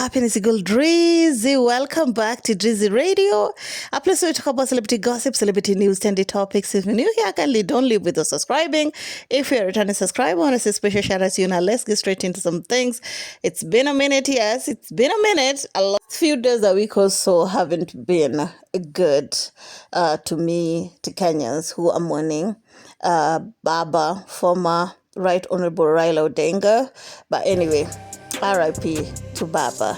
happening? It's your girl Drizzy. Welcome back to Drizzy Radio, a place where we talk about celebrity gossip, celebrity news, trendy topics. If you're new here, kindly don't leave without subscribing. If you're a returning subscriber, I want to say special shout out to you. Now let's get straight into some things. It's been a minute, yes, it's been a minute. A last few days, a week or so haven't been good to me, to Kenyans who are mourning Baba, former Right Honorable Raila Odinga. But anyway, RIP to Baba.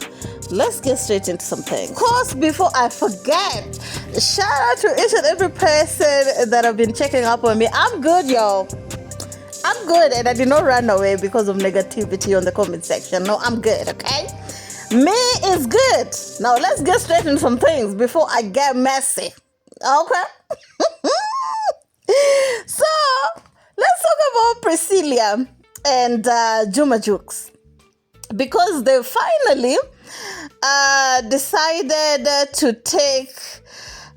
Let's get straight into something. Of course, before I forget, shout out to each and every person that have been checking up on me. I'm good, y'all. I'm good, and I did not run away because of negativity on the comment section. No, I'm good, okay? Me is good. Now, let's get straight into some things before I get messy. Okay? So, let's talk about Priscilia and Juma Juks, because they finally decided to take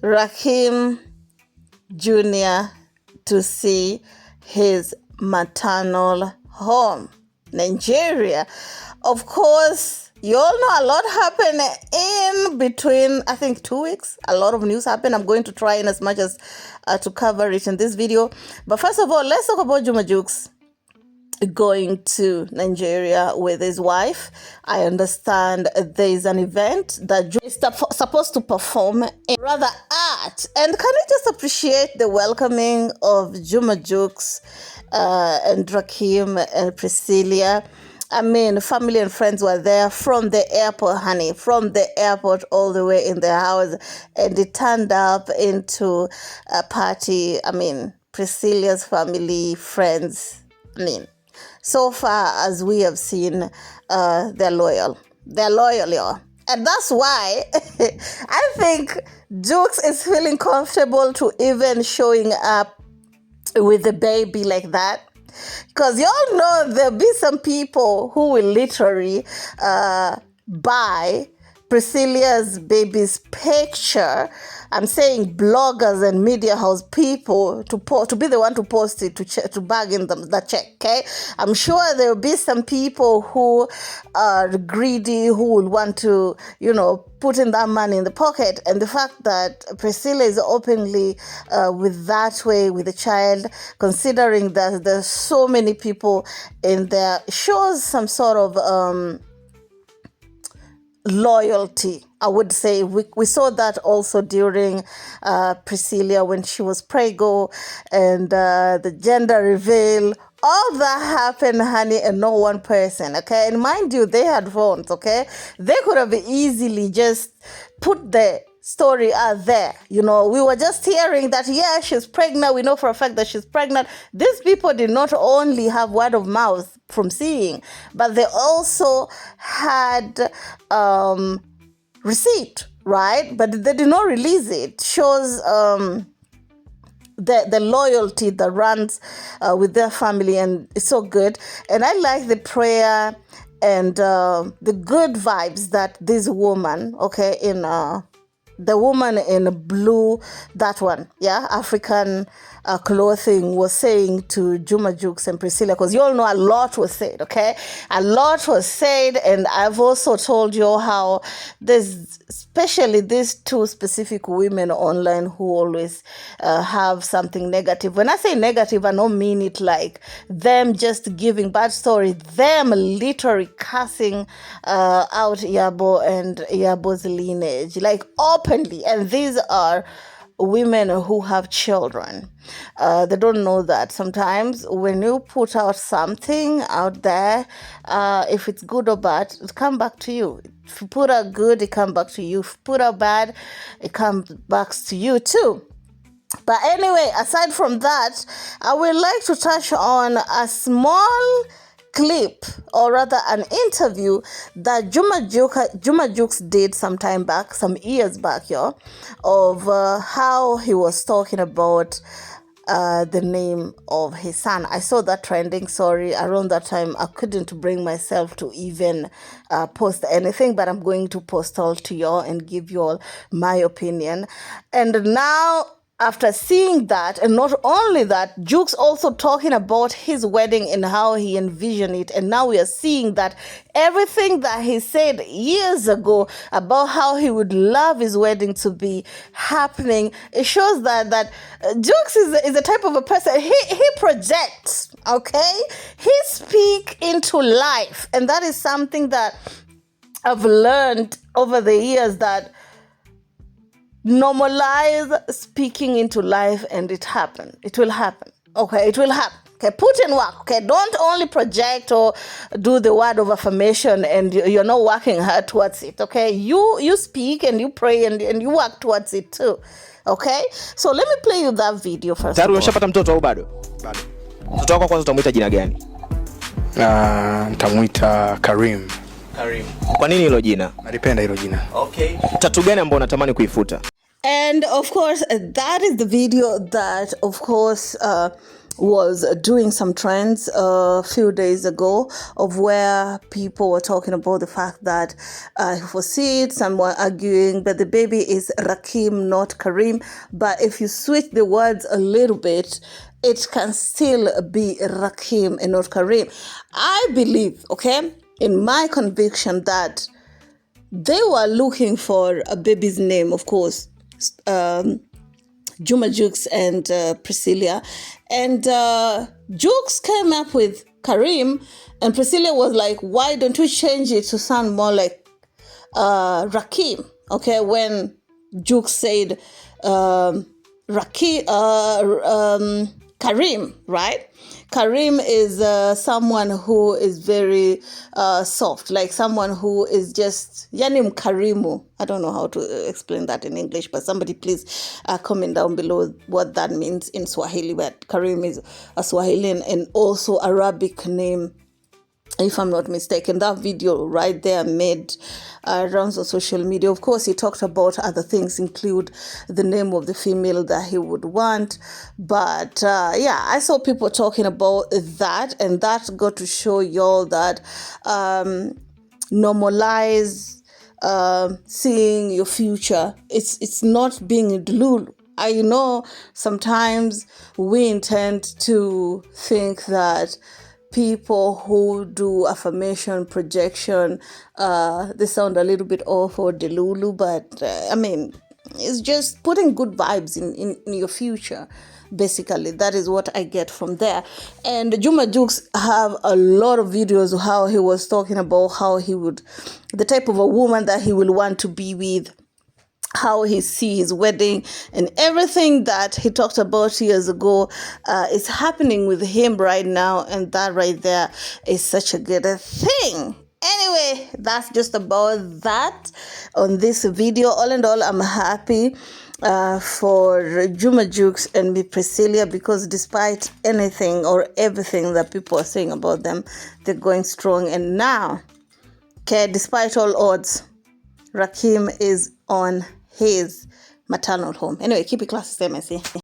Rakeem Jr. to see his maternal home, Nigeria. Of course, you all know a lot happened in between, I think, 2 weeks. A lot of news happened. I'm going to try in as much as to cover it in this video. But first of all, let's talk about Juma Juks going to Nigeria with his wife. I understand there is an event that Juma is supposed to perform in, rather at. And can you just appreciate the welcoming of Juma Juks and Rakeem and Priscilia? I mean, family and friends were there from the airport, honey, from the airport all the way in their house, and they turned up into a party. I mean, Priscilia's family, friends, I mean, so far as we have seen, they're loyal. They're loyal, y'all. And that's why I think Jukes is feeling comfortable to even showing up with the baby like that. Because y'all know there'll be some people who will literally buy Priscilia's baby's picture. I'm saying bloggers and media house people to be the one to post it, to bag in the check, okay? I'm sure there will be some people who are greedy, who will want to, put in that money in the pocket. And the fact that Priscilla is openly with that way with the child, considering that there's so many people in there, shows some sort of loyalty, I would say. We saw that also during Priscilia when she was prego, and the gender reveal. All that happened, honey, and no one person, okay? And mind you, they had phones, okay? They could have easily just put the story out there. We were just hearing that, yeah, she's pregnant. We know for a fact that she's pregnant. These people did not only have word of mouth from seeing, but they also had receipt, right? But they did not release it. Shows the loyalty that runs with their family, and it's so good. And I like the prayer and the good vibes that this woman, okay, in the woman in blue, that one, yeah, African clothing, was saying to Juma Juks and Priscilla, because you all know a lot was said, okay? A lot was said, and I've also told you how there's especially these two specific women online who always have something negative. When I say negative, I don't mean it like them just giving bad story, them literally cussing out Yabo and Yabo's lineage, like openly. And these are women who have children. They don't know that sometimes when you put out something out there, if it's good or bad, it comes back to you. If you put out good, it comes back to you. If you put out bad, it comes back to you too. But anyway, aside from that, I would like to touch on a small clip, or rather an interview that Juma Juks did some time back, some years back, y'all, of how he was talking about the name of his son. I saw that trending. Sorry, around that time I couldn't bring myself to even post anything, but I'm going to post all to y'all and give you all my opinion. And now after seeing that, and not only that, Jukes also talking about his wedding and how he envisioned it, and now we are seeing that everything that he said years ago about how he would love his wedding to be happening, it shows that Jukes is a type of a person, he projects, okay? He speak into life, and that is something that I've learned over the years, that normalize speaking into life and it will happen, okay? It will happen, okay? Put in work, okay? Don't only project or do the word of affirmation and you're not working hard towards it, okay? You speak and you pray and you work towards it too, okay? So let me play you that video first. Tayari umeshapata mtoto au bado? Bado. Mtoto wako kwanza utamuita jina gani? Nitamuita Karim. Karim. Kwa nini hilo jina? Nalipenda hilo jina. Okay. Tatu gani ambayo unatamani kuifuta? And of course, that is the video that, of course, was doing some trends a few days ago, of where people were talking about the fact that for seed, some were arguing that the baby is Rakeem, not Karim. But if you switch the words a little bit, it can still be Rakeem and not Karim. I believe, okay, in my conviction, that they were looking for a baby's name, of course. Juma Juks and Priscilia, and Juks came up with Karim, and Priscilia was like, why don't we change it to sound more like Rakeem? Okay, when Juks said Karim, right? Karim is someone who is very soft, like someone who is just yanim Karimu. I don't know how to explain that in English, but somebody please comment down below what that means in Swahili. But Karim is a Swahili and also Arabic name, if I'm not mistaken. That video right there made rounds on social media. Of course, he talked about other things, include the name of the female that he would want. But yeah, I saw people talking about that, and that got to show y'all that normalize seeing your future. It's not being delulu. I know sometimes we intend to think that people who do affirmation projection, they sound a little bit off or delulu, but I mean, it's just putting good vibes in your future. Basically, that is what I get from there. And Juma Juks have a lot of videos of how he was talking about how he would, the type of a woman that he will want to be with, how he sees his wedding, and everything that he talked about years ago is happening with him right now, and that right there is such a good thing. Anyway, that's just about that on this video. All in all, I'm happy for Juma Juks and me Priscilia, because despite anything or everything that people are saying about them, they're going strong. And now, okay, despite all odds, Rakeem is on his maternal home. Anyway, keep it classy, stay messy.